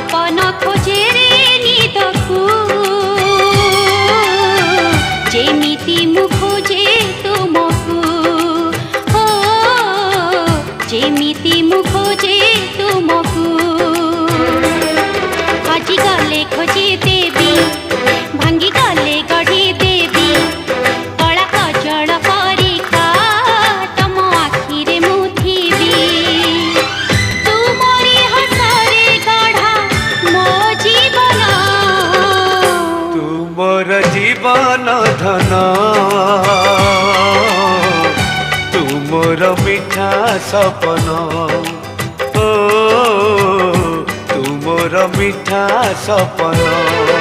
सपन खोजे रे निदकू जेमिति मु खोजे तुमकू हो जेमिति मु खोजे तुमकू आजि गले खोजे देवी भांगी गले गढ़ी देवी कला कजल परिका तम आखिरे मु थिबी तुमरी हसरे गढ़ा मो जीवन तुमर जीवन धन तुमर मिठा सपन ओ तुमर मिठा सपन।